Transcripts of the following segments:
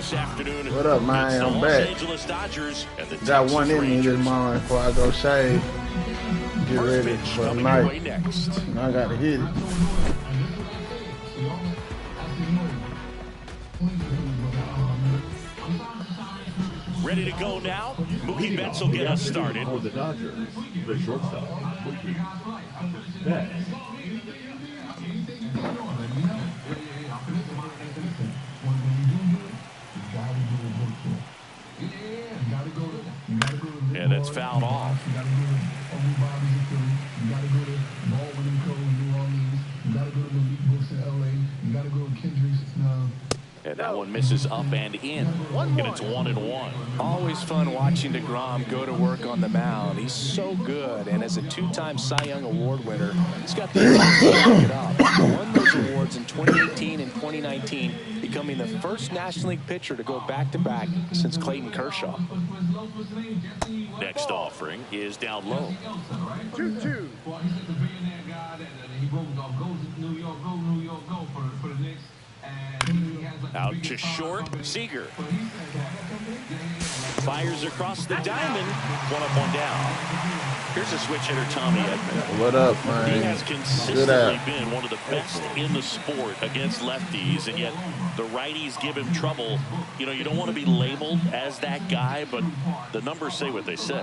this afternoon. What up, man? I'm back. Angeles Dodgers and the Got Texas one in me this morning before I go shave. Get ready for the night. Next. I gotta hit it. Ready to go now. Mookie Betts will get us started. For the Dodgers, the shortstop, Mookie Betts. And it's fouled off. And that one misses up and in. And it's 1-1. Always fun watching DeGrom go to work on the mound. He's so good, and as a two-time Cy Young Award winner, he's got the ability to back it up. He won those awards in 2018 and 2019, becoming the first National League pitcher to go back-to-back since Clayton Kershaw. Next offering is down low. 2-2. Out to short, Seager. Fires across the diamond. One up, one down. Here's a switch hitter, Tommy Edman. What up, man? He has consistently been one of the best in the sport against lefties, and yet the righties give him trouble. You know, you don't want to be labeled as that guy, but the numbers say what they say.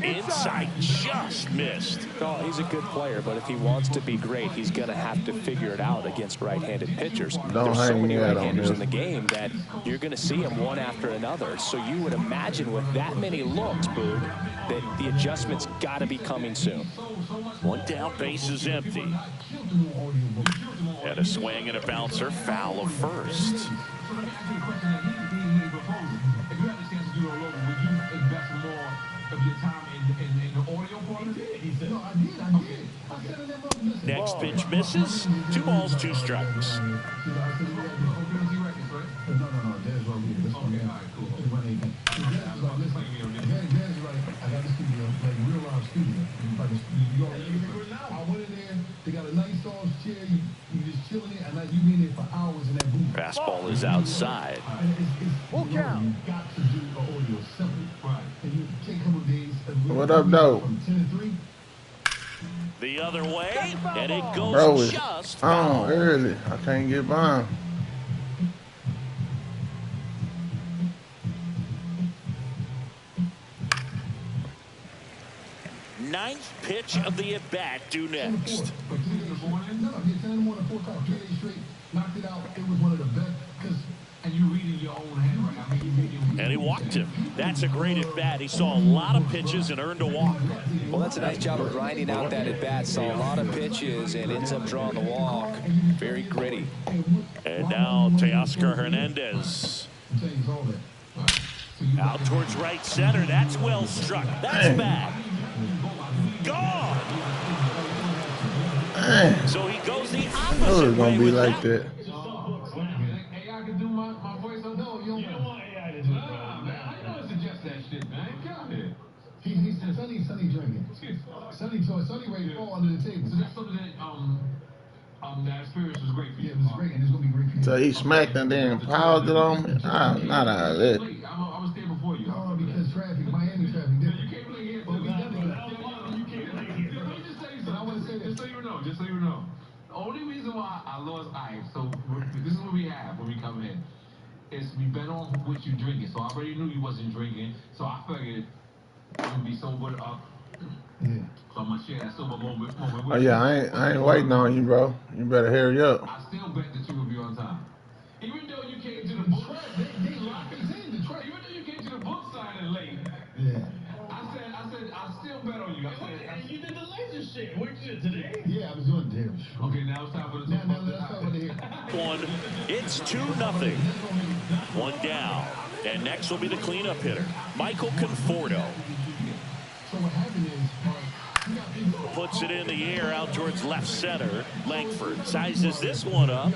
Inside, just missed. Oh, he's a good player, but if he wants to be great, he's going to have to figure it out against right-handed pitchers. There's so many right-handers in the game that you're going to see him one after another. So you would imagine with that many looks, Boog, that the adjustment's got to be coming soon. One down, base is empty. And a swing and a bouncer, foul of first. Next pitch misses. 2 balls, 2 strikes. Fastball is outside. What up, though? The other way, and it goes Bro, it's just on early. I can't get by him. Ninth pitch of the at-bat due next. And he walked him. That's a great at-bat. He saw a lot of pitches and earned a walk. Well, that's a nice job of grinding out that at-bat. Saw a lot of pitches and ends up drawing the walk. Very gritty. And now Teoscar Hernandez. Out towards right center. That's well struck. That's bad. Gone. So he goes the opposite way. I knew it was going to be like that. that. Sonny drinking. Sonny ready to fall under the table. So that's something that that experience was great for you. Yeah, it was great, and it's gonna be great for you. So he smacked and then paused it on me. Not out of it. I was there before you. Oh, because traffic, Miami traffic. You can't play here. But we definitely. You can't play here. Let me just tell you something. I want to say this, just so you know. The only reason why I lost ice. So this is what we have when we come in. Is we bet on what you drinking. So I already knew you wasn't drinking. So I figured. I'm gonna be sobered up. Yeah. So I'm gonna share that sober moment with Oh yeah, I ain't waiting on you, bro. You better hurry up. I still bet that you will be on time. Even though you came to the book, they locked us in Detroit. Even though you came to the book signing late. Yeah. I still bet on you. And you did the laser shit. What you did today? Yeah, I was doing damn. Okay, now it's time for the one. It's 2-0. One down. And next will be the cleanup hitter, Michael Conforto. Puts it in the air out towards left center. Langford sizes this one up,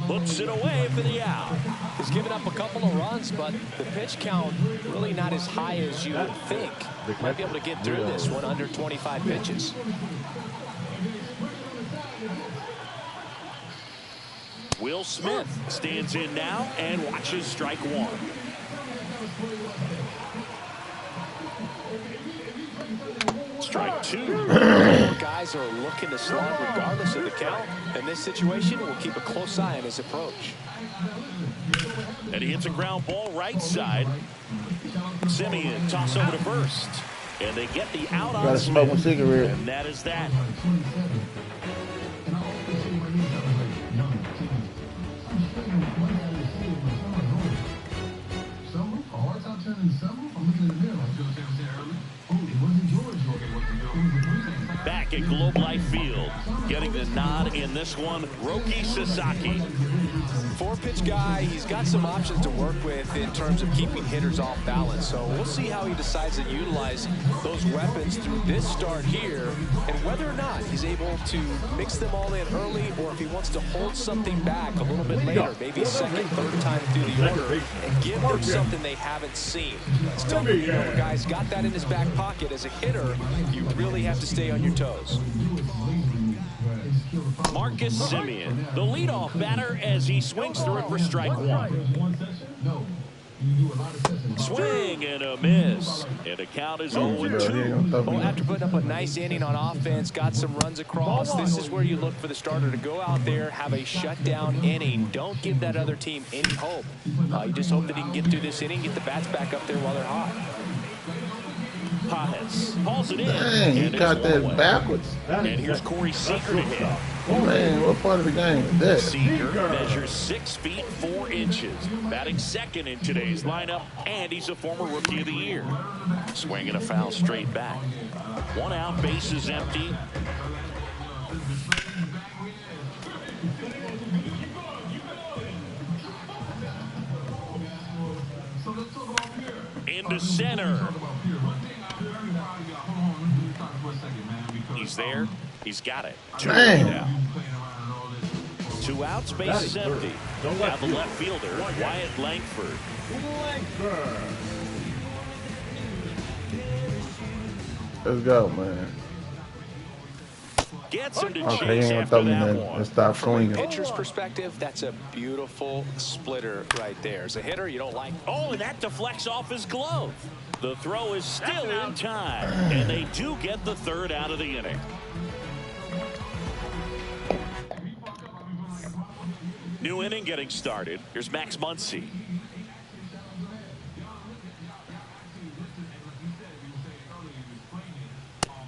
puts it away for the out. He's given up a couple of runs, but the pitch count really not as high as you would think. Might be able to get through this one under 25 pitches. Will Smith stands in now and watches strike one. Strike two. Guys are looking to slug regardless of the count. In this situation, we'll keep a close eye on his approach. And he hits a ground ball right side. Simeon toss over to first. And they get the out on Gotta smoke a cigarette. And that is that. Back at Globe Life Field, getting the nod in this one, Roki Sasaki. Four-pitch guy, he's got some options to work with in terms of keeping hitters off balance. So we'll see how he decides to utilize those weapons through this start here, and whether or not he's able to mix them all in early, or if he wants to hold something back a little bit later, maybe second, third time through the order, and give them something they haven't seen. Still, you know, a guy's got that in his back pocket. As a hitter, you really have to stay on your toes. Marcus Simeon, the leadoff batter, as he swings through it for strike one. Swing and a miss. And the count is 0-2. Well, after putting up a nice inning on offense, got some runs across, this is where you look for the starter to go out there, have a shutdown inning. Don't give that other team any hope. You just hope that he can get through this inning, get the bats back up there while they're hot. Pajes hauls it in. Dang, he got that backwards. And here's Corey Seager to hit. Oh, man, what part of the game is that? Seager measures 6 feet 4 inches. Batting second in today's lineup, and he's a former Rookie of the Year. Swinging a foul straight back. 1 out, bases empty. Into center. He's there. He's got it. 2 now. 2 outs, bases empty. Now the left fielder, Wyatt Langford. Let's go, man. Gets him to Okay, chase he ain't gonna after throw me that that. one. Let's stop From a swinging. pitcher's perspective, that's a beautiful splitter right there. As a hitter, you don't like. Oh, and that deflects off his glove. The throw is still in time, and they do get the 3rd out of the inning. New inning getting started. Here's Max Muncy.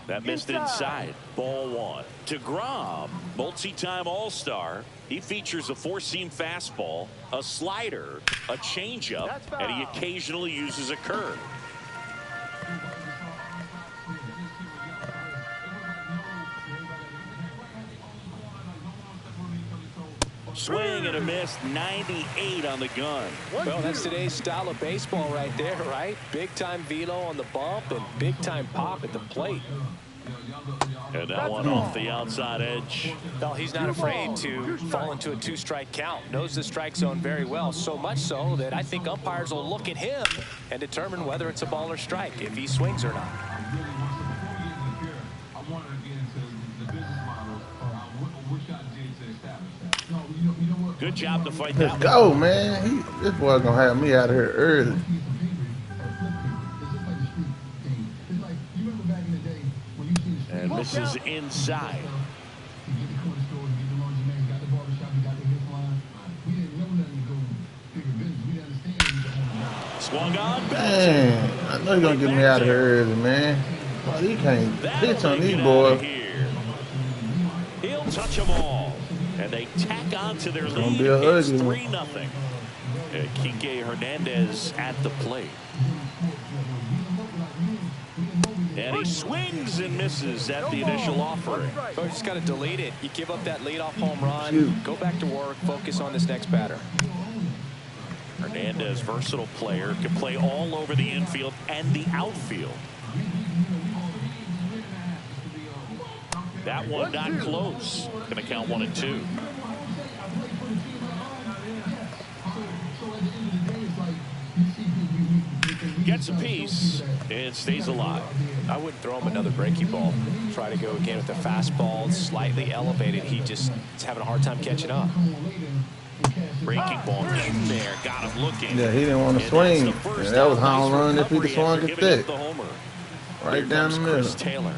That missed inside. Ball 1. DeGrom, multi-time All-Star. He features a 4-seam fastball, a slider, a changeup, and he occasionally uses a curve. Swing and a miss, 98 on the gun. Well, that's today's style of baseball right there, right? Big-time velo on the bump and big-time pop at the plate. And that one off the outside edge. Well, he's not afraid to fall into a 2-strike count. Knows the strike zone very well, so much so that I think umpires will look at him and determine whether it's a ball or strike, if he swings or not. Good job to fight Let's that go, man. This boy gonna have me out of here early. And misses inside. Swung on. Dang, I know you're gonna get me out of here early, man. Well, he can't pitch on these boys. He'll touch them all. And they tack on to their lead. It's 3-0. Kike Hernandez at the plate. And he swings and misses at the initial offering. So you just got to delete it. You give up that leadoff home run. Go back to work. Focus on this next batter. Hernandez, versatile player, can play all over the infield and the outfield. That one not close. Going to count 1-2. Gets a piece. and stays alive. I wouldn't throw him another breaking ball. Try to go again with the fastball, slightly elevated. He just is having a hard time catching up. Breaking ball in there, got him looking. Yeah, he didn't want to swing. And that was home run if he'd have swung at that. Right down the middle. Taylor.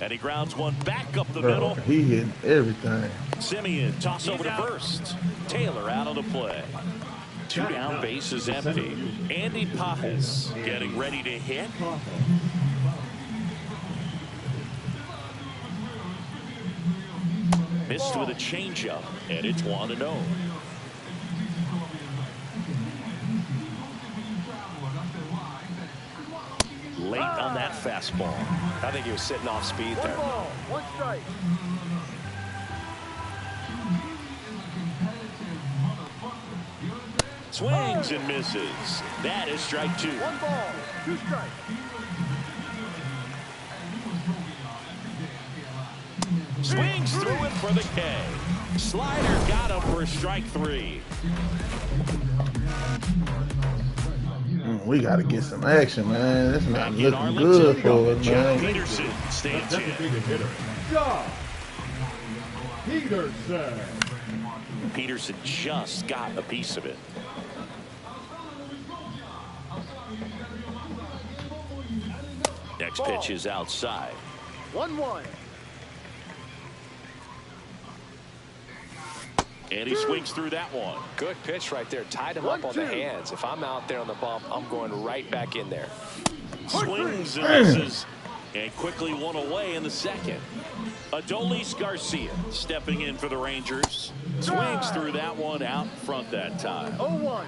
And he grounds one back up the middle. He hit everything. Simeon, toss over to first. Taylor out of the play. 2 down, bases empty. Andy Pajes getting ready to hit. Missed with a changeup, and it's 1-0. Late on that fastball. I think he was sitting off speed there. 1 ball, 1 strike. Swings and misses. That is strike 2. 1 ball, 2 strikes. Swings through it for the K. Slider got him for strike 3. We got to get some action, man. This not looking good for us, man. Peterson stands in. Peterson. Peterson just got a piece of it. Next pitch is outside. 1-1. And he swings through that one. Good pitch right there. Tied him up on the hands. If I'm out there on the bump, I'm going right back in there. Swings and misses. And quickly one away in the second. Adolis Garcia stepping in for the Rangers. Swings through that one out front that time. 0-1.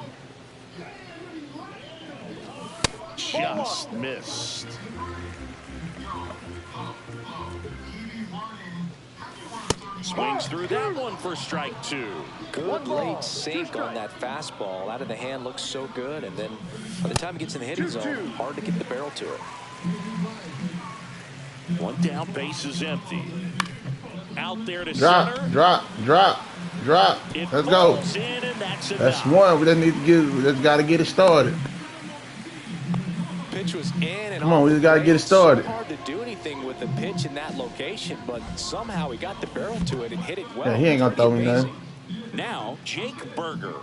Just missed. Swings through that one for strike 2. Good late sink on that fastball. Out of the hand looks so good. And then by the time it gets in the hitting zone, hard to get the barrel to it. 1 down, base is empty. Out there to Drop. Let's go. That's one. We just need to get. We just got to get it started. Pitch was in and Come on, we just got to get it started. It's hard to do anything with the pitch in that location, but somehow he got the barrel to it and hit it well. Yeah, he ain't gonna throw me nothing. Now Jake Berger.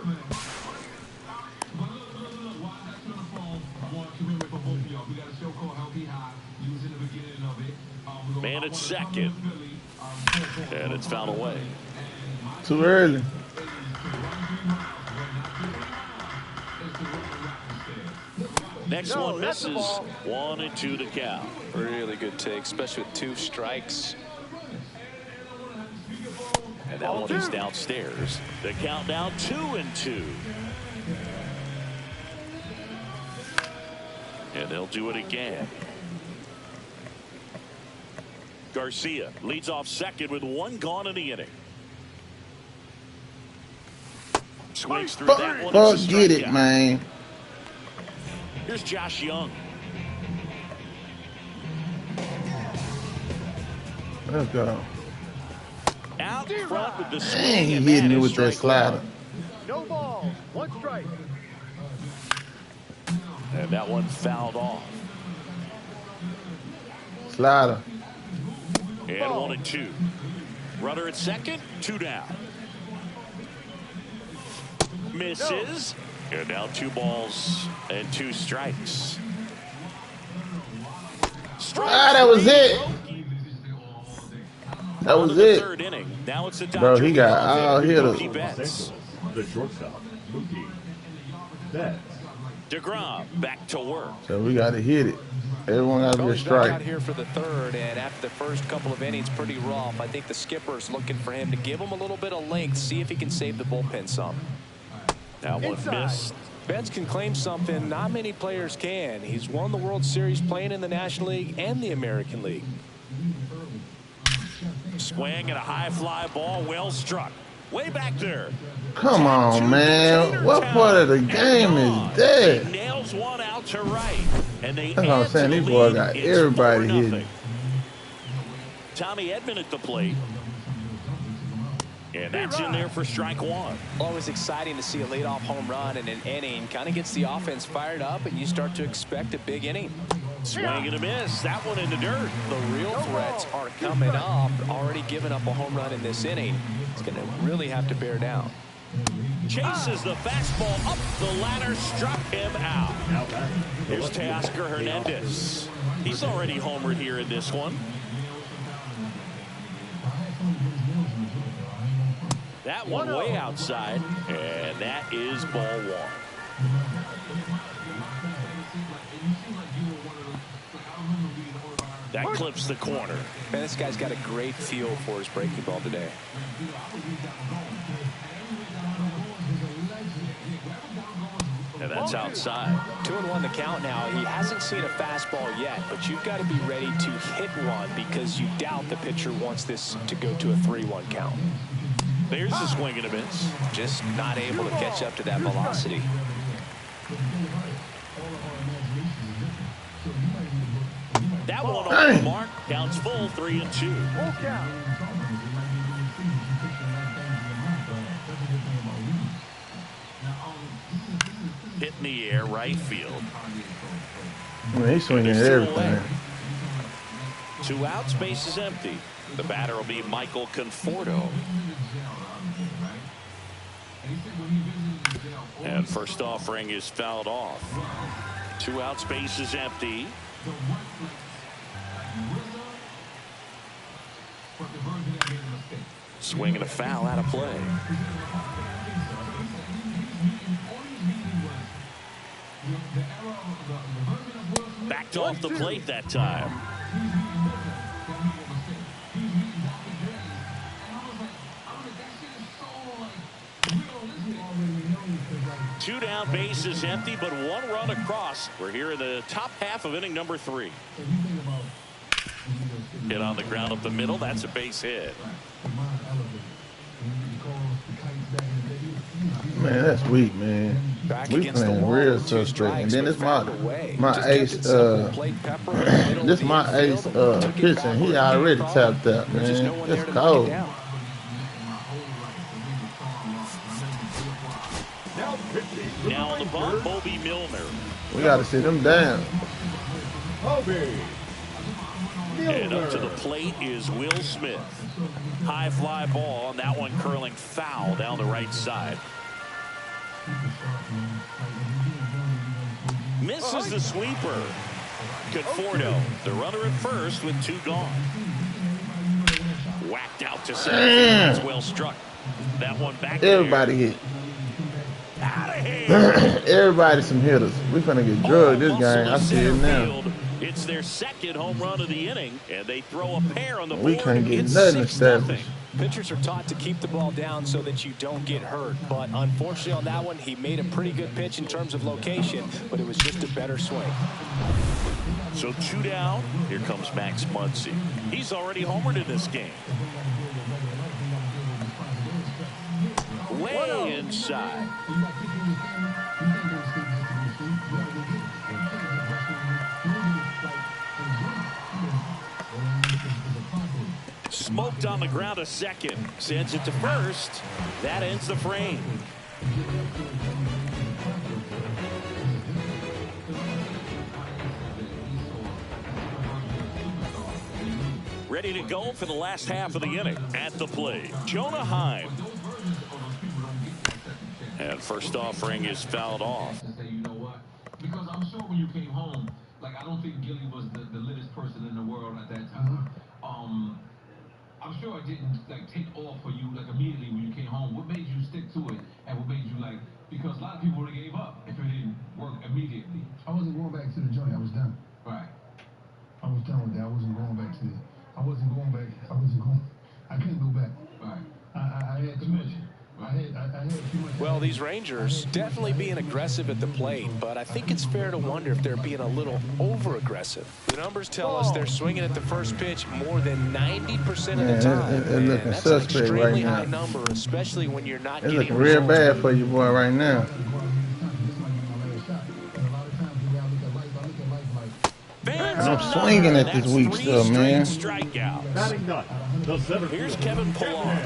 Man at second. And it's fouled away. Too early. Next one misses. 1-2 to count. Really good take, especially with 2 strikes. And that one is downstairs. The count now 2-2. And they'll do it again. Garcia leads off second with 1 gone in the inning. Swings through that one. Get it, man. Here's Josh Young. Let's go. Out front with the swing. Dang, he hit me with that slider. No ball, 1 strike. And that one fouled off. Slider. And 1-2. Runner at second, 2 down. Misses. And now 2 balls and 2 strikes. That was it. That was it. 3rd inning. Now it's the Bro, he got all hitters. The shortstop, Mookie Betts. DeGrom back to work. So we got to hit it. Everyone got to be a Goes back out strike. here for the 3rd, and after the first couple of innings, pretty rough. I think the skipper's looking for him to give him a little bit of length, see if he can save the bullpen some. That one missed. Betts can claim something not many players can. He's won the World Series playing in the National League and the American League. Swing and a high fly ball, well struck. Way back there. Come on, man. What part of the game is that? Nails one out to right. And they That's what I'm saying. These boys got everybody hitting. Tommy Edman at the plate. And that's in there for strike one. Always exciting to see a leadoff home run in an inning. Kind of gets the offense fired up, and you start to expect a big inning. Swing and a miss. That one in the dirt. The real threats are coming up. Already given up a home run in this inning. It's going to really have to bear down. Chases the fastball up the ladder, struck him out. Here's Teoscar Hernandez. He's already homered here in this one. That one way outside, and that is ball one. That clips the corner. Man, this guy's got a great feel for his breaking ball today. And that's outside. 2-1 the count now. He hasn't seen a fastball yet, but you've got to be ready to hit one because you doubt the pitcher wants this to go to a 3-1 count. There's the swing and a miss. Just not able to catch up to that velocity. That one off the mark. Counts full, 3-2. Hit in the air, right field. Man, he's swinging at everything. 2 outs, base is empty. The batter will be Michael Conforto. And first offering is fouled off. 2 outs, base is empty. Swing and a foul out of play. Backed off the plate that time. Two down, base is empty, but 1 run across. We're here in the top half of inning number 3. Hit on the ground up the middle. That's a base hit. Man, that's weak, man. We playing real suspect. And then it's my ace. This my ace pitching. He already tapped out, man. It's cold. Now on the bump, Bobby Milner. We got to sit him down. And up to the plate is Will Smith. High fly ball, and that one curling foul down the right side. Misses the sweeper. Conforto, the runner at first with 2 gone. Whacked out to center. That's well struck. That one back. Everybody hit. Out of here. Everybody some hitters. We finna get drugged this game. I see it now. It's their 2nd home run of the inning, and they throw a pair on the board. We can't get It's nothing 6-0. established. Pitchers are taught to keep the ball down so that you don't get hurt. But unfortunately on that one, he made a pretty good pitch in terms of location, but it was just a better swing. So 2 down. Here comes Max Muncy. He's already homered in this game. Way inside. Smoked on the ground a second. Sends it to first. That ends the frame. Ready to go for the last half of the inning. At the plate, Jonah Heim. And first offering is fouled off. You know what? Because I'm sure when you came home, like, I don't think Gilly was the littest person in the world at that time. I'm sure it didn't, like, take off for you, like, immediately when you came home. What made you stick to it, and what made you, like, because a lot of people would have gave up if it didn't work immediately. I wasn't going back to the joint. I was done. Right. I was done with that. I wasn't going back to the. I wasn't going back. I couldn't go back. Right. I had too much. I had too much. Well, these Rangers definitely being aggressive at the plate, but I think it's fair to wonder if they're being a little over-aggressive. The numbers tell us they're swinging at the first pitch more than 90% of the time. It's looking that's an suspect extremely right high now. number, especially when you're not It's getting looking real results. bad for you, boy, right now. I'm swinging at this weak stuff, man. Strikeouts. Batting nut. The 7th. Here's Kevin Pillar.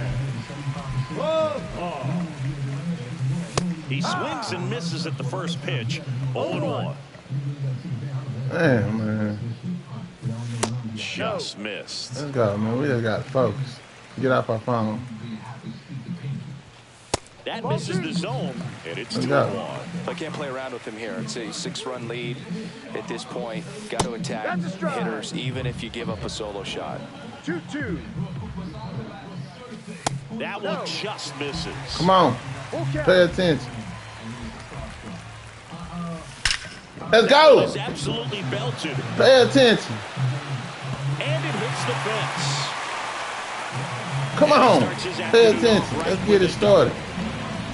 He swings and misses at the first pitch. 0-1. Damn, man. Just missed. Let's go, man. We just got to focus. Get off our phone. That misses the zone, and it's 2-1. I can't play around with him here. It's a 6-run lead at this point. Got to attack hitters, even if you give up a solo shot. 2-2. That one just misses. Come on. Pay attention. Let's go. It's absolutely belted. Pay attention. And it hits the fence. Come on. Pay attention. Let's get it started.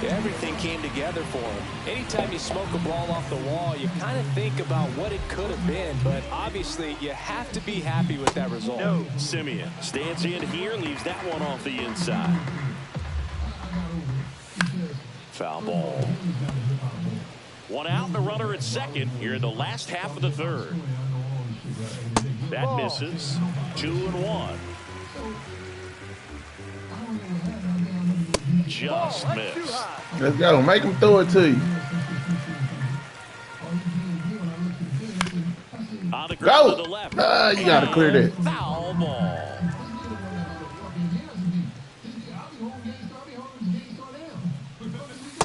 Everything came together for him. Anytime you smoke a ball off the wall, you kind of think about what it could have been, but obviously you have to be happy with that result. No, Simeon stands in here, leaves that one off the inside. Foul ball. One out and a runner at second here in the last half of the third. That misses. 2-1. Just missed. Let's go. Make him throw it to you. On the ground to the Go. left. You got to clear that. Foul ball.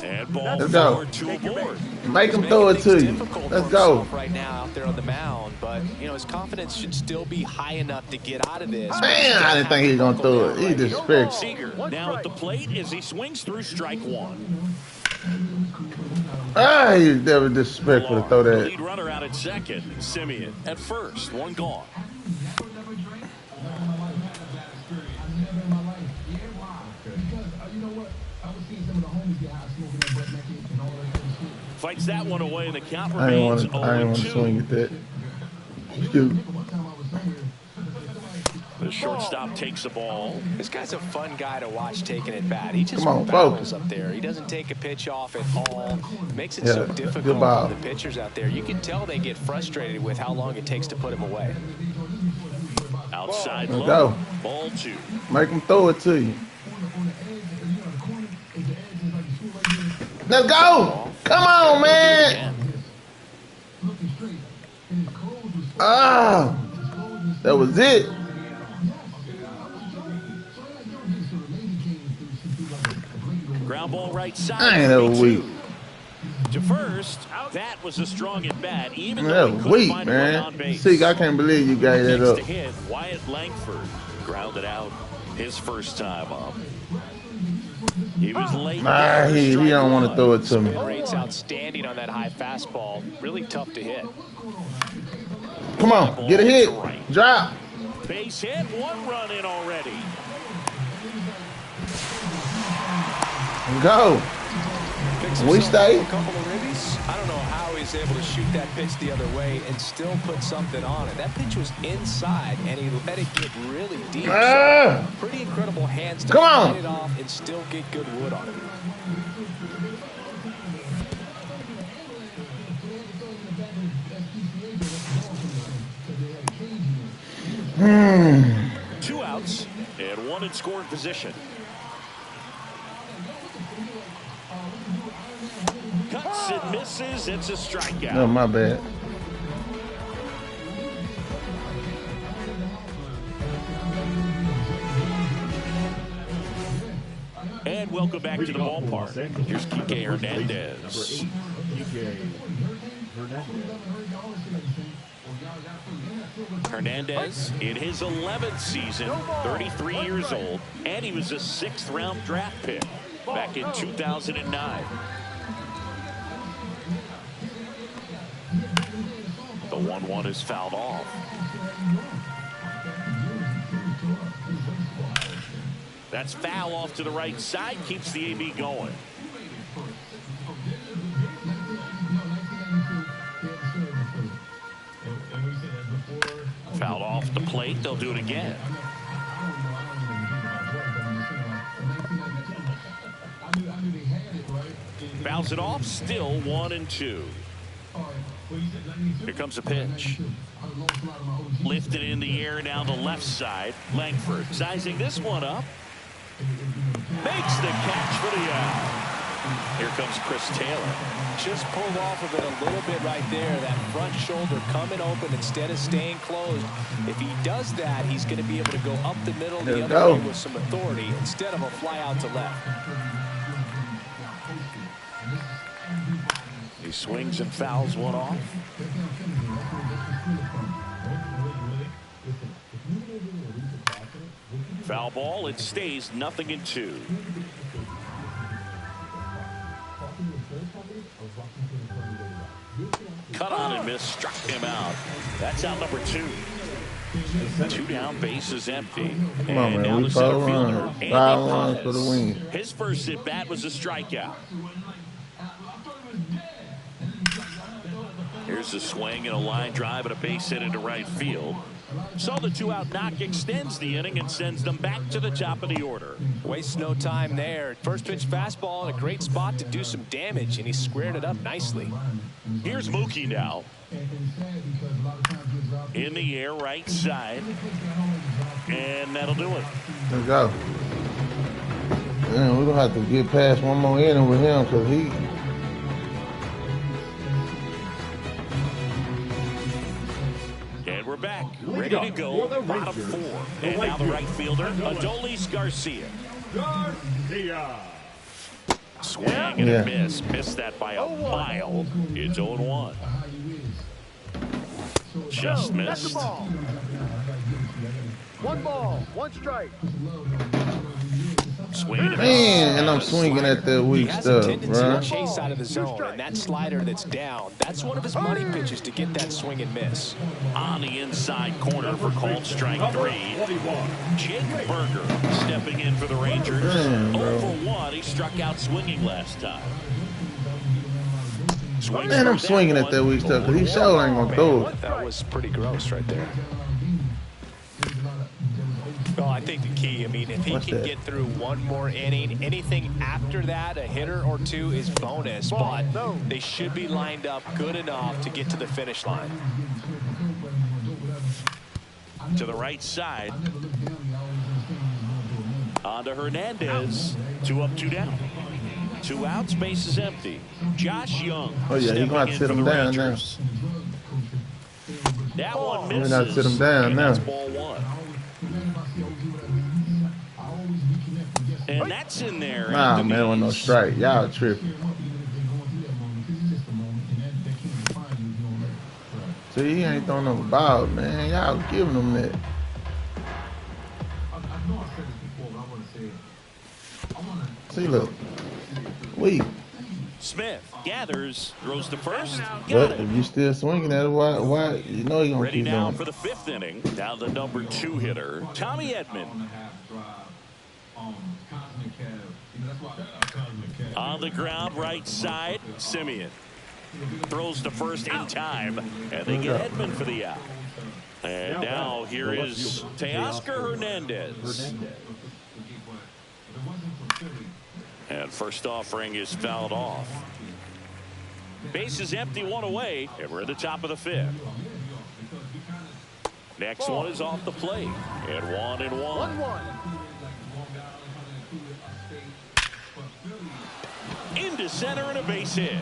And ball Let's go. forward to a board. Make him throw it to you. Let's go. Right now out there on the mound, but you know his confidence should still be high enough to get out of this. Man, I didn't think he was going to throw it. He disrespectful. Seager now at the plate as he swings through strike one. He never disrespectful to throw The that. lead runner out at second. Simeon at first. One gone. Fights that one away, and the count I didn't remains want to 0-2. swing at that. Shoot. The shortstop takes the ball. This guy's a fun guy to watch taking at bat. He just Come on, battles focus. up there. He doesn't take a pitch off at all. Makes it Yeah, so good difficult ball. for the pitchers out there. You can tell they get frustrated with how long it takes to put him away. Outside Let's low. go. Ball two. Make him throw it to you. Let's go. Come on, man. That was it. Ground ball right side. I ain't ever 3-2. weak. To first, that was a strong at bat. Even That though he was couldn't weak, find a run on man. base. See, I can't believe you gave that Next up. to hit, Wyatt Langford grounded out his first time up. He was late. He don't want to throw it to me. Spin rate's outstanding on that high fastball. Really tough to hit. Come on, get a hit. Drop. Base hit, one run in already. Go. We stay. A couple of ribbies. I don't know how he's able to shoot that pitch the other way and still put something on it. That pitch was inside, and he let it get really deep. So pretty incredible hands to fight it off and still get good wood on it. Two outs and one in scoring position. Cuts and misses. It's a strikeout. No, my bad. And welcome back to the ballpark. Here's Kike Hernandez. Hernandez in his 11th season, 33 years old, and he was a 6th round draft pick back in 2009. The 1-1 is fouled off. That's foul off to the right side, keeps the AB going. Fouled off the plate, they'll do it again. Fouls it off, still 1-2. Here comes a pitch. Lifted in the air down the left side. Langford sizing this one up. Makes the catch for the out. Here comes Chris Taylor. Just pulled off of it a little bit right there. That front shoulder coming open instead of staying closed. If he does that, he's going to be able to go up the middle the other way with some authority instead of a fly out to left. He swings and fouls one off. Foul ball. It stays 0-2. Cut on and miss, struck him out. That's out number 2. 2 down, bases empty. Come on, man. We 5 runs. 5 runs for the win. His first at bat was a strikeout. Here's a swing and a line drive and a base hit into right field. So the 2-out knock extends the inning and sends them back to the top of the order. Wastes no time there. First pitch fastball in a great spot to do some damage, and he squared it up nicely. Here's Mookie now. In the air, right side. And that'll do it. Let's go. Man, we're going to have to get past one more inning with him because he... And we're back, ready to go, bottom 4. And now the right fielder, Adolis Garcia. Swing and a miss. Missed that by a mile. It's 0-1. Just missed. 1 ball, 1 strike. Swing Man, and I'm swinging at that weak stuff, bro. Chase out of the zone, and that slider that's down, that's one of his money pitches to get that swing and miss. On the inside corner for called strike 3. Jake Berger stepping in for the Rangers. 0-for-1. He struck out swinging last time. Man, I'm swinging at that weak stuff because he sure ain't gonna throw it. That was pretty gross right there. Well, I think the key, I mean, if he can get through one more inning, anything after that, a hitter or 2 is bonus, but they should be lined up good enough to get to the finish line. To the right side. On to Hernandez. 2 up, 2 down. 2 outs, base is empty. Josh Young. Oh, yeah, he's going to sit him down now. That one misses. We're not sit him down now. That's ball 1. And that's in there. Nah, man, with no strike. Y'all tripping. See, he ain't throwing no ball, man. Y'all giving him that. See, look. Weak. Smith gathers, throws to first. But if you still swinging at it, why you know you're going to Ready keep now doing for the 5th inning. Now the number 2 hitter, Tommy Edman. On the ground, right side, Simeon. Throws to first in time, and they get Edman for the out. And now here is Teoscar Hernandez. And first offering is fouled off. Base is empty, 1 away, and we're at the top of the 5th. Next one is off the plate, and 1-1. Into center and a base hit.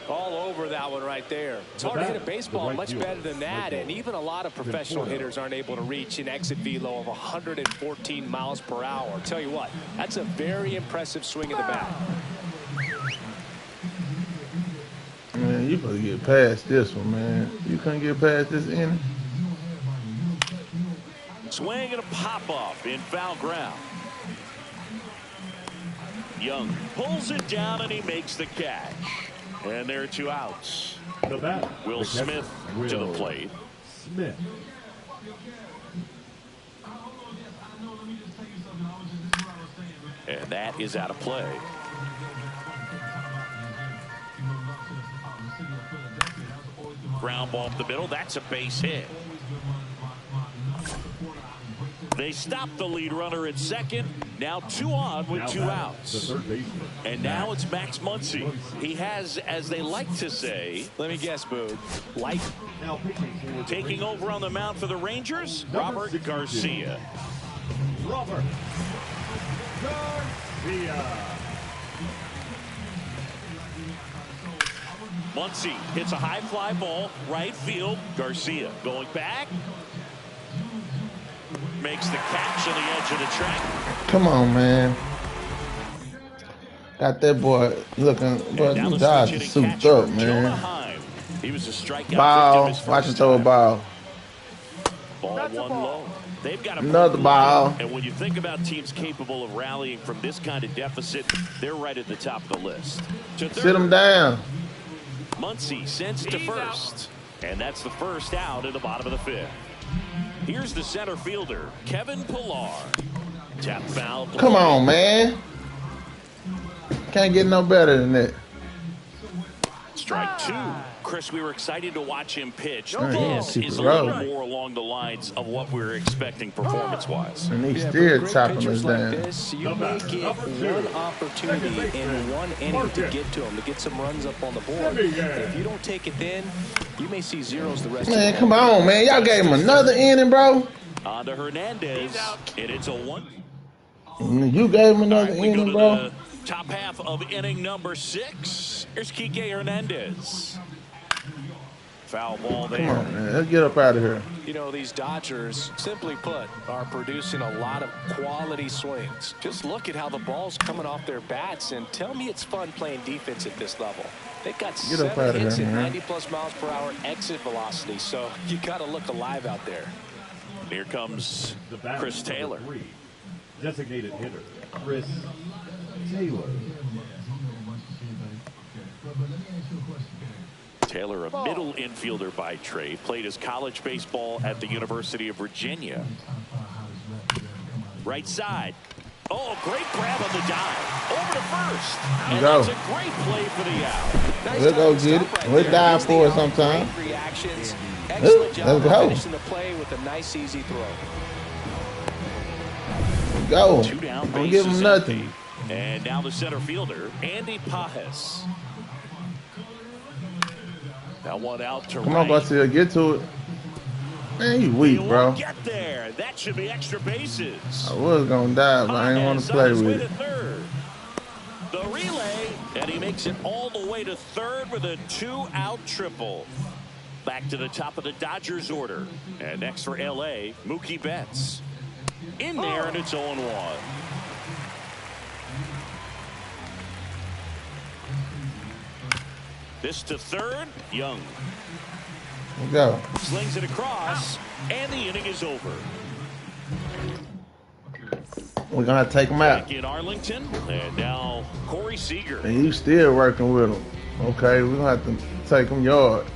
All over that one right there. It's hard to hit a baseball much better than that, and even a lot of professional hitters aren't able to reach an exit velo of 114 miles per hour. Tell you what, that's a very impressive swing of the bat. Man, you supposed to get past this one, man. You couldn't get past this inning. Swing and a pop-off in foul ground. Young pulls it down and he makes the catch. And there are 2 outs. Will Smith to the plate. Smith. And that is out of play. Ground ball up the middle. That's a base hit. They stop the lead runner at second. Now 2 on with 2 outs. And now it's Max Muncy. He has, as they like to say, let me guess, Boog, like taking over on the mound for the Rangers, Robert Garcia. Robert Garcia. Muncy hits a high fly ball, right field. Garcia going back. Makes the catch on the edge of the track. Come on, man. Got that boy looking, but he died to souped up, man. He was a strikeout Ball. victim his Watch him first throw a time. ball. Ball 1 low. They've got Another ball. And when you think about teams capable of rallying from this kind of deficit, they're right at the top of the list. Sit him down. Muncy sends to first. And that's the first out in the bottom of the 5th. Here's the center fielder, Kevin Pillar. Tap foul. Come on, man. Can't get no better than that. Strike 2. Chris, we were excited to watch him pitch. This is a little more along the lines of what we were expecting performance-wise. And he's still chopping us like down. this, you may get one opportunity in one inning to get to him, to get some runs up on the board. And if you don't take it then, you may see zeros the rest of the Man, come on, man. Y'all gave him another inning, bro. On to Hernandez, and it's a 1. You gave him another inning, bro. Top half of inning number 6. Here's Kike Hernandez. Foul ball there. Come on, man. Let's get up out of here. You know, these Dodgers, simply put, are producing a lot of quality swings. Just look at how the ball's coming off their bats, and tell me it's fun playing defense at this level. They've got 7 hits at 90+ miles per hour exit velocity, so you got to look alive out there. Here comes Chris Taylor. Designated hitter, Chris Taylor. Taylor, a middle infielder by trade, played his college baseball at the University of Virginia. Right side. Oh, great grab on the dive. Over to first. And that's a great play for the out. We'll go get it. We'll dive for it sometime. Excellent job Let's go. finishing the play with a nice, easy throw. Go. 2 down, Don't give him nothing. And now the center fielder, Andy Pajes. That one out to Come on, Garcia, get to it. Man, you weak, bro. Get there. That should be extra bases. I was gonna die, but I didn't want to play with it. The relay, and he makes it all the way to third with a 2-out triple. Back to the top of the Dodgers order. And next for LA, Mookie Betts. In there, and it's 0-1. This to third, Young. Let's go. Slings it across, and the inning is over. We're gonna take him out. Back in Arlington, and now Corey Seager. And you still working with him. Okay, we're gonna have to take him yard.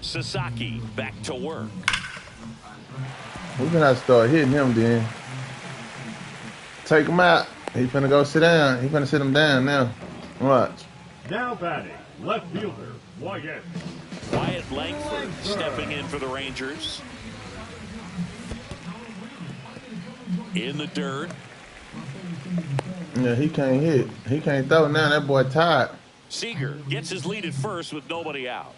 Sasaki back to work. We're gonna have to start hitting him then. Take him out. He's finna go sit down. He's finna sit him down now. Watch. Now batting, left fielder, Wyatt. Wyatt Langford stepping in for the Rangers. In the dirt. Yeah, he can't hit. He can't throw now. That boy tired. Seager gets his lead at first with nobody out.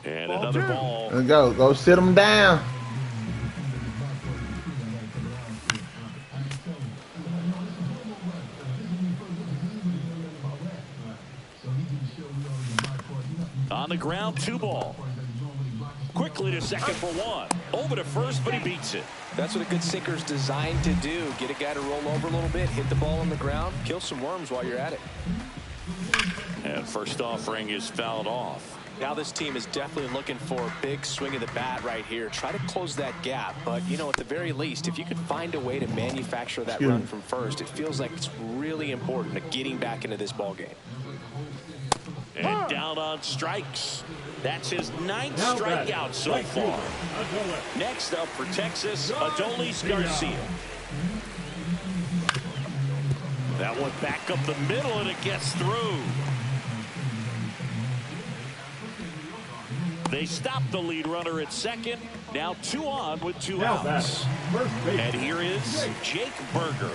And another ball. Let's go. Go sit him down. On the ground, 2 ball. Quickly to second for 1. Over to first, but he beats it. That's what a good sinker's designed to do. Get a guy to roll over a little bit, hit the ball on the ground, kill some worms while you're at it. And first offering is fouled off. Now this team is definitely looking for a big swing of the bat right here. Try to close that gap. But, you know, at the very least, if you could find a way to manufacture that run from first, it feels like it's really important to getting back into this ball game. And down on strikes. That's his 9th strikeout so far. Next up for Texas, Adolis Garcia. That one back up the middle, and it gets through. They stopped the lead runner at second. Now 2 on with 2 outs. And here is Jake Berger.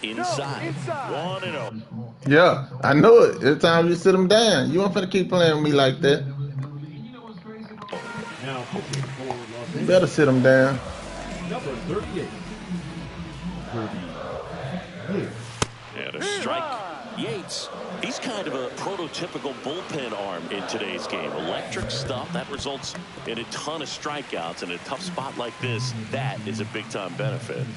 Inside. 1-0. Yeah, I know it. Every time you sit him down, you ain't finna keep playing with me like that. Now pitching for Los You better sit him down. Number 38. And a strike. Yates, he's kind of a prototypical bullpen arm in today's game. Electric stuff that results in a ton of strikeouts. In a tough spot like this, that is a big-time benefit.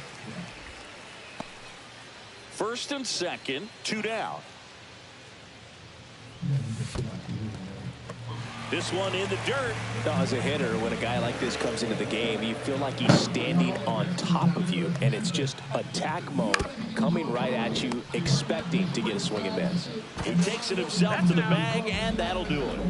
First and second, 2 down. This one in the dirt. Now, as a hitter, when a guy like this comes into the game, you feel like he's standing on top of you, and it's just attack mode coming right at you, expecting to get a swing and miss. He takes it himself to the bag, and that'll do it.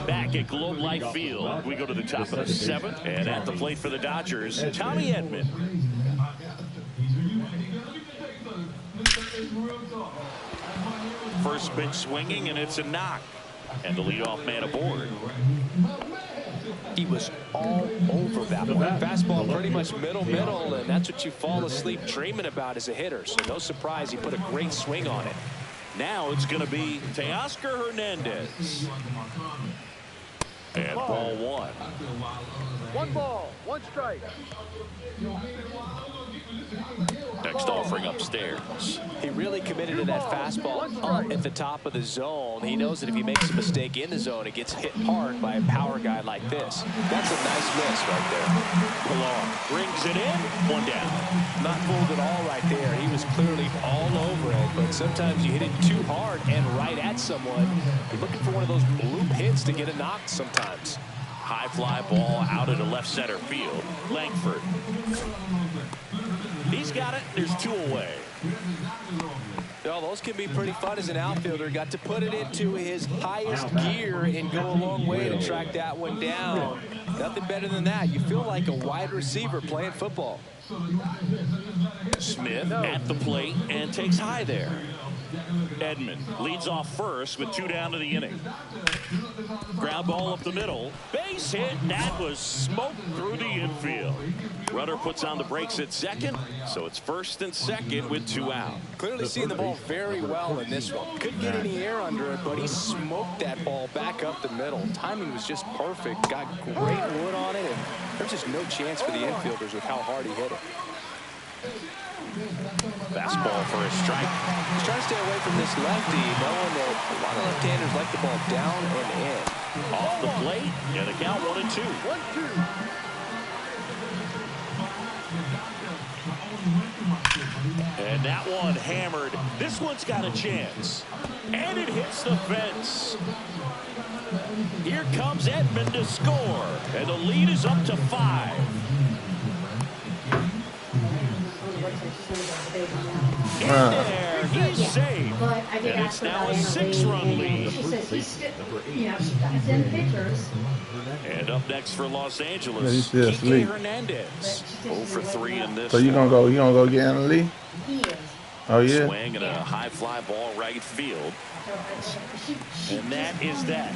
Back at Globe Life Field, we go to the top of the 7th, and at the plate for the Dodgers, Tommy Edman. First pitch swinging, and it's a knock. And the leadoff man aboard. He was all over that one. Fastball pretty much middle, and that's what you fall asleep dreaming about as a hitter. So no surprise he put a great swing on it. Now it's going to be Teoscar Hernandez. And ball 1. 1 ball, 1 strike. Next offering upstairs. He really committed to that fastball up at the top of the zone. He knows that if he makes a mistake in the zone, it gets hit hard by a power guy like this. That's a nice miss right there. Pilar brings it in. 1 down. Not fooled at all right there. He was clearly all over it, but sometimes you hit it too hard and right at someone. You're looking for one of those bloop hits to get a knock sometimes. High fly ball out into left center field. Langford. He's got it. There's 2 away. Well, those can be pretty fun as an outfielder. Got to put it into his highest gear and go a long way to track that one down. Nothing better than that. You feel like a wide receiver playing football. Smith at the plate and takes high there. Edman leads off first with 2 down to the inning. Ground ball up the middle. Base hit. That was smoked through the infield. Runner puts on the brakes at second. So it's first and second with 2 out. Clearly seeing the ball very well in this one. Couldn't get any air under it, but he smoked that ball back up the middle. Timing was just perfect. Got great wood on it, and there's just no chance for the infielders with how hard he hit it. Fastball for a strike. He's trying to stay away from this lefty, knowing that a lot of left-handers like the ball down and in. Off the plate, and the count 1-2. 1-2. And that one hammered. This one's got a chance. And it hits the fence. Here comes Edman to score. And the lead is up to 5. In there, he's safe. And it's now a 6-run lead. And up next for Los Angeles, Kike Hernandez. 0 for 3 in this. So you gonna go get Anna Lee? Oh yeah. Swing and a high fly ball right field. And that is that.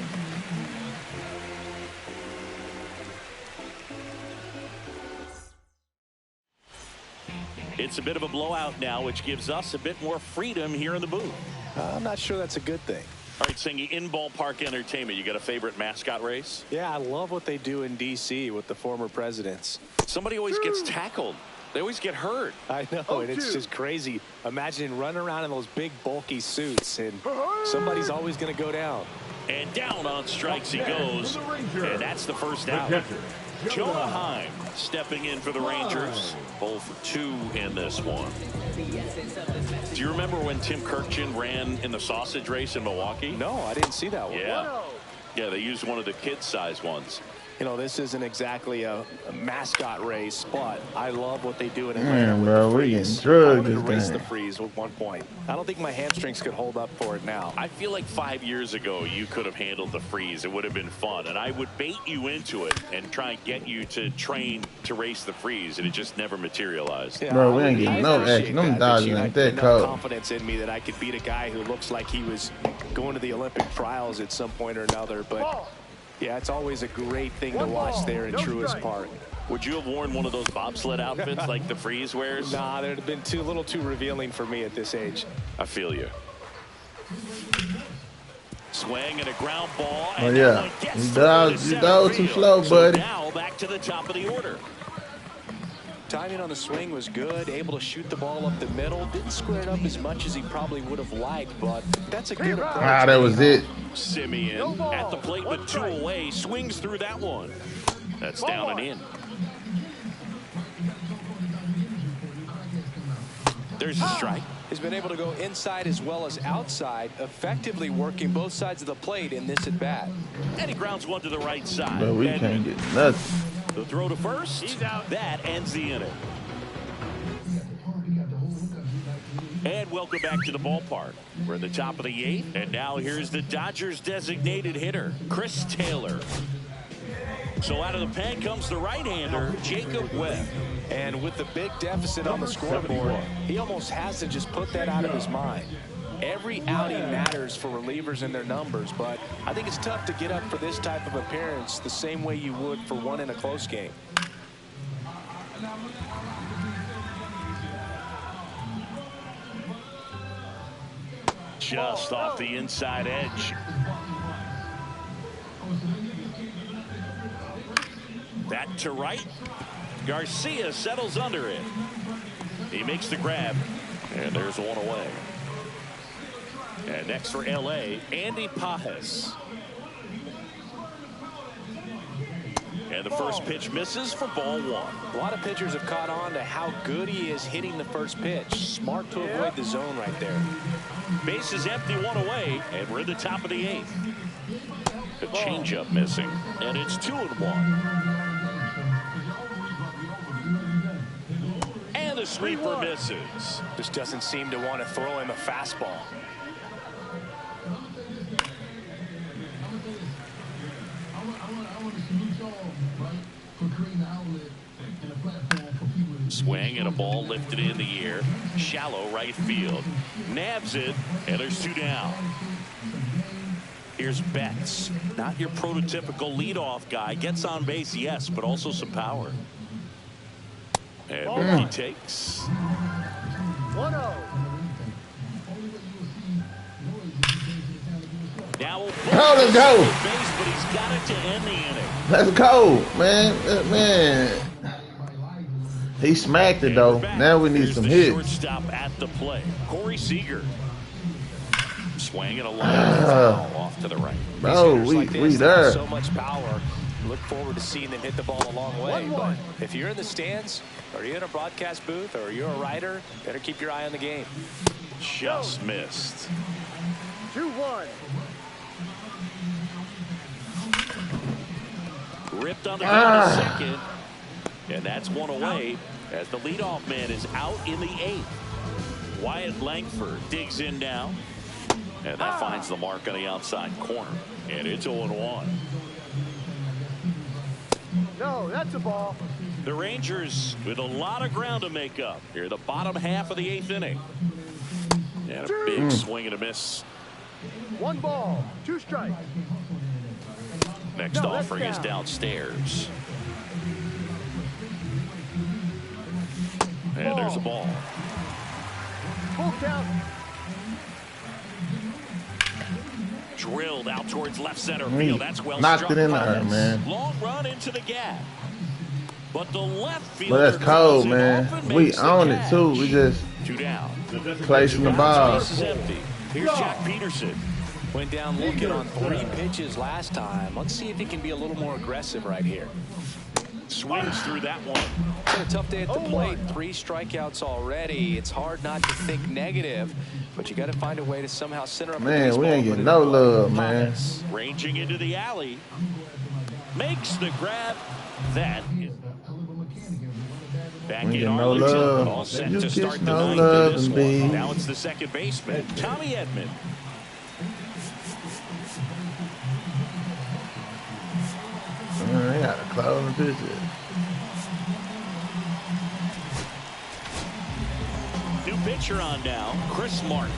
It's a bit of a blowout now, which gives us a bit more freedom here in the booth. I'm not sure that's a good thing. All right, Singy, in ballpark entertainment, you got a favorite mascot race? Yeah, I love what they do in D.C. with the former presidents. Somebody always gets tackled. They always get hurt. I know, and it's just crazy. Imagining running around in those big, bulky suits, and somebody's always going to go down. And down on strikes he goes, and that's the first out. Jonah Heim stepping in for the Rangers. 0 for 2 in this one. Do you remember when Tim Kirkchin ran in the sausage race in Milwaukee? No, I didn't see that one. Yeah. Yeah, they used one of the kid-size ones. You know, this isn't exactly a mascot race, but I love what they do in Atlanta. Man, bro, we getting drugged this race game. the freeze at one point. I don't think my hamstrings could hold up for it now. I feel like 5 years ago you could have handled the freeze. It would have been fun, and I would bait you into it and try and get you to train to race the freeze, and it just never materialized. Yeah, Bro, we ain't getting no action. Them Dodgers ain't that cold. Confidence in me that I could beat a guy who looks like he was going to the Olympic trials at some point or another, but. Yeah, it's always a great thing to watch there in Truist Park. Would you have worn one of those bobsled outfits like the freeze wears? Nah, they'd have been a little too revealing for me at this age. I feel you. Swing and a ground ball. Oh, yeah. You dog too slow, buddy. Now back to the top of the order. Timing on the swing was good, able to shoot the ball up the middle. Didn't square it up as much as he probably would have liked, but that's a good approach. Ah, that was it. Simeon at the plate with 2 away, swings through that one. That's down and in. There's a strike. He's been able to go inside as well as outside, effectively working both sides of the plate in this at-bat. And he grounds one to the right side. But we can't get nothing. The throw to first. He's out. That ends the inning. And welcome back to the ballpark. We're at the top of the 8th, and now here's the Dodgers' designated hitter, Chris Taylor. So out of the pen comes the right-hander, Jacob Webb. And with the big deficit on the scoreboard, he almost has to just put that out of his mind. Every outing matters for relievers and their numbers, but I think it's tough to get up for this type of appearance the same way you would for one in a close game. Just off the inside edge. That to right. Garcia settles under it. He makes the grab, and there's one away. And next for L.A., Andy Pajes. And the first pitch misses for ball 1. A lot of pitchers have caught on to how good he is hitting the first pitch. Smart to avoid the zone right there. Base is empty, 1 away, and we're at the top of the 8th. The changeup missing, and it's 2-1. And the sweeper misses. Just doesn't seem to want to throw him a fastball. Swing and a ball lifted in the air. Shallow right field. Nabs it, and there's 2 down. Here's Betts. Not your prototypical leadoff guy. Gets on base, yes, but also some power. And Mookie takes. 1-0. Now let's go. Base, but he's got it to end the inning. Let's go, man. Man. He smacked it, though. Now we need some hits. Shortstop at the play. Corey Seager. Swing and a line foul off to the right. Bro, we there. So much power. Look forward to seeing them hit the ball a long way. But if you're in the stands, or you're in a broadcast booth, or you're a writer, better keep your eye on the game. Just missed. 2-1. Ripped on the ground to second. And that's 1 away as the leadoff man is out in the 8th. Wyatt Langford digs in now. And that finds the mark on the outside corner. And it's 0-1. No, that's a ball. The Rangers with a lot of ground to make up here, the bottom half of the 8th inning. And a big swing and a miss. 1 ball, 2 strikes. Next offering is downstairs. And there's a ball. Full count. Drilled out towards left center field. That's well knocked struck. It in there, man. Long run into the gap. But the left field. But that's cold, man. We own it too. We just 2 down. placing the ball. Here's Jack Peterson. Went down looking on 3 pitches last time. Let's see if he can be a little more aggressive right here. Swings through that one. Been a tough day at the plate. 3 strikeouts already. It's hard not to think negative, but you got to find a way to somehow center up. Man, we ain't getting no love, man. Ranging into the alley. makes the grab. That is back We in get no Arlington. All love. set You to get start the no ninth love in this and one. be. Now it's the second baseman, Tommy Edman. I got a cloud and visit. New pitcher on now, Chris Martin.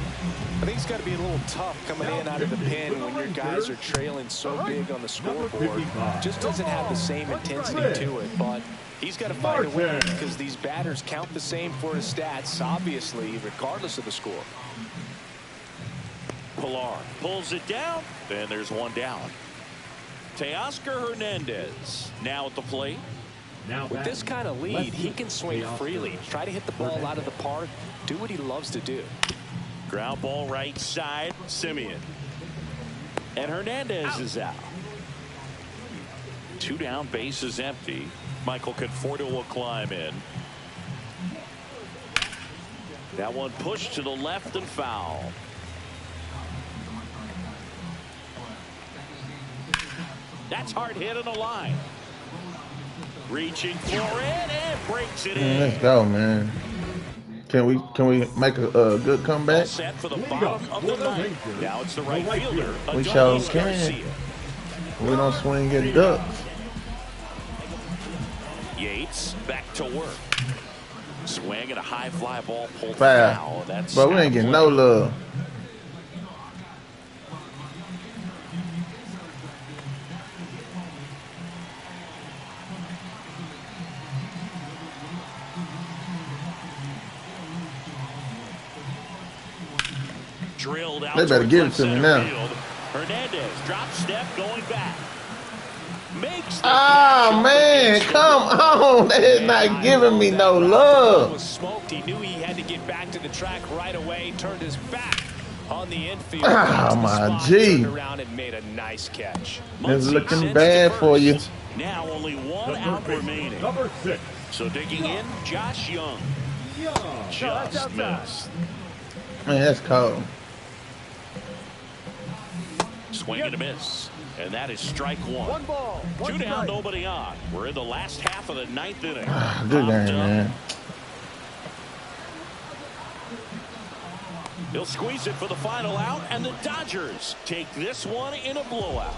I think it's got to be a little tough coming in out of the pen when your guys are trailing so big on the scoreboard. Just doesn't have the same intensity to it, but he's got to find a way because these batters count the same for his stats, obviously, regardless of the score. Pilar pulls it down, and there's one down. Teoscar Hernandez now at the plate. With this kind of lead, he can swing freely, try to hit the ball out of the park, do what he loves to do. Ground ball right side, Simeon. And Hernandez is out. 2 down, base is empty. Michael Conforto will climb in. That one pushed to the left and foul. That's hard hit on the line. Reaching for it and breaks it in. Let's go, man. Can we make a good comeback? Set for the bottom of the ninth. Now it's the right fielder. We sure can. We don't swing at ducks. Yates back to work. Swing and a high fly ball pulled Foul. foul. That's But we ain't getting no love. Drilled out. They better give it to me now. Field. Hernandez drop step going back. Makes the Oh man, come on! They're not giving me no love. Was smoked. He knew he had to get back to the track right away. Turned his back on the infield. Oh my G! Turned around and made a nice catch. It's looking bad for you. Now only one out remaining. Number 6. So digging in, Josh Young. Just missed. Man, that's cold. Swing and a miss. And that is strike one. 1 ball, 1 2 down, strike. nobody on. We're in the last half of the 9th inning. Good game, man. He'll squeeze it for the final out, and the Dodgers take this one in a blowout.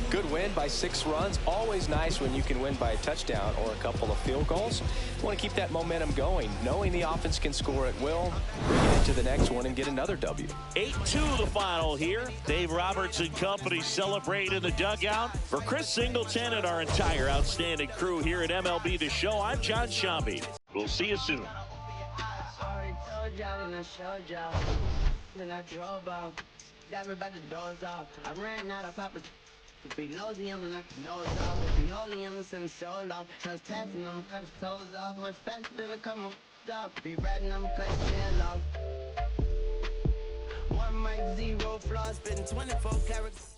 Good win by 6 runs. Always nice when you can win by a touchdown or a couple of field goals. You want to keep that momentum going, knowing the offense can score at will, bring it into the next one and get another W. 8-2 the final here. Dave Roberts and company celebrate in the dugout. For Chris Singleton and our entire outstanding crew here at MLB The Show, I'm John Shambi. We'll see you soon. Linoleum and nose off, linoleum since so long. Just passing them, cut his toes off. Much faster to come up, be riding them, cut his tail off. 1 mic, 0 flaws, spitting 24 carats.